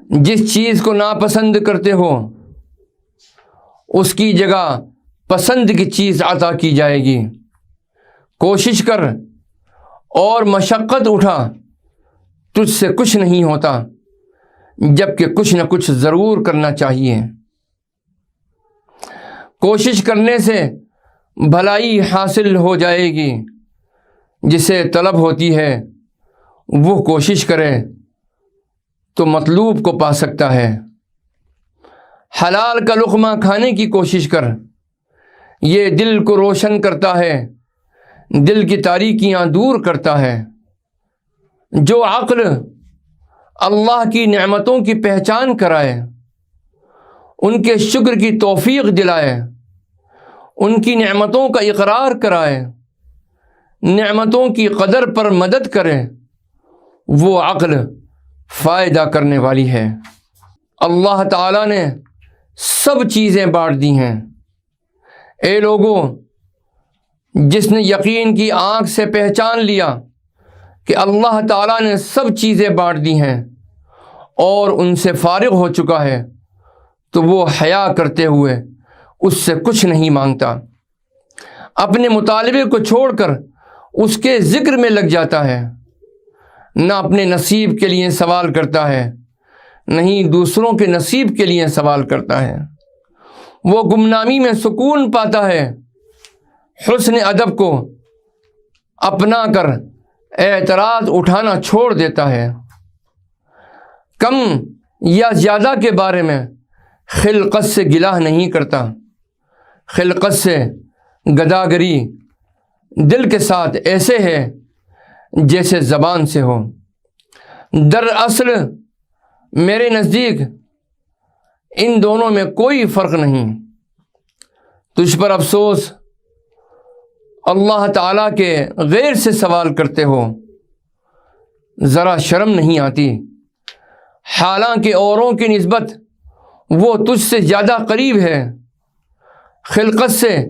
جس چیز کو ناپسند کرتے ہو اس کی جگہ پسند کی چیز عطا کی جائے گی۔ کوشش کر اور مشقت اٹھا، تجھ سے کچھ نہیں ہوتا، جبکہ کچھ نہ کچھ ضرور کرنا چاہیے۔ کوشش کرنے سے بھلائی حاصل ہو جائے گی، جسے طلب ہوتی ہے وہ کوشش کرے تو مطلوب کو پا سکتا ہے۔ حلال کا لقمہ کھانے کی کوشش کر، یہ دل کو روشن کرتا ہے، دل کی تاریکیاں دور کرتا ہے۔ جو عقل اللہ کی نعمتوں کی پہچان کرائے، ان کے شکر کی توفیق دلائے، ان کی نعمتوں کا اقرار کرائے، نعمتوں کی قدر پر مدد کرے، وہ عقل فائدہ کرنے والی ہے۔ اللہ تعالیٰ نے سب چیزیں بانٹ دی ہیں۔ اے لوگوں، جس نے یقین کی آنکھ سے پہچان لیا کہ اللہ تعالیٰ نے سب چیزیں بانٹ دی ہیں اور ان سے فارغ ہو چکا ہے، تو وہ حیا کرتے ہوئے اس سے کچھ نہیں مانگتا، اپنے مطالبے کو چھوڑ کر اس کے ذکر میں لگ جاتا ہے، نہ اپنے نصیب کے لیے سوال کرتا ہے، نہیں دوسروں کے نصیب کے لیے سوال کرتا ہے۔ وہ گمنامی میں سکون پاتا ہے، حسن ادب کو اپنا کر اعتراض اٹھانا چھوڑ دیتا ہے۔ کم یا زیادہ کے بارے میں خلقت سے گلہ نہیں کرتا، خلقت سے گداگری دل کے ساتھ ایسے ہے جیسے زبان سے ہو۔ دراصل میرے نزدیک ان دونوں میں کوئی فرق نہیں۔ تجھ پر افسوس، اللہ تعالیٰ کے غیر سے سوال کرتے ہو، ذرا شرم نہیں آتی؟ حالانکہ اوروں کی نسبت وہ تجھ سے زیادہ قریب ہے، خلقت سے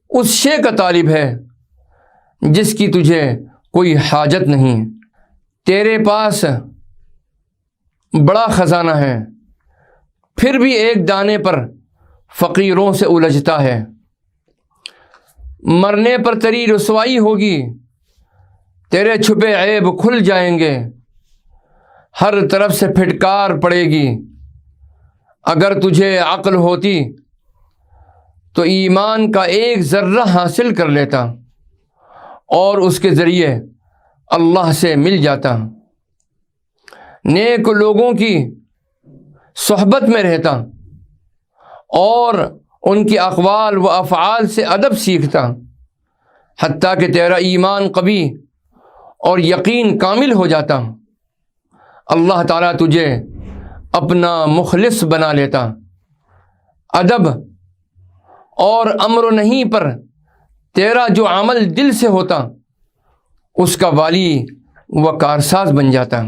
اس شے کا طالب ہے جس کی تجھے کوئی حاجت نہیں۔ تیرے پاس بڑا خزانہ ہے، پھر بھی ایک دانے پر فقیروں سے الجھتا ہے۔ مرنے پر تیری رسوائی ہوگی، تیرے چھپے عیب کھل جائیں گے، ہر طرف سے پھٹکار پڑے گی۔ اگر تجھے عقل ہوتی تو ایمان کا ایک ذرہ حاصل کر لیتا اور اس کے ذریعے اللہ سے مل جاتا، نیک لوگوں کی صحبت میں رہتا اور ان کی اقوال و افعال سے ادب سیکھتا، حتیٰ کہ تیرا ایمان قوی اور یقین کامل ہو جاتا۔ اللہ تعالیٰ تجھے اپنا مخلص بنا لیتا۔ ادب اور امر و نہی پر تیرا جو عمل دل سے ہوتا، اس کا والی و کارساز بن جاتا۔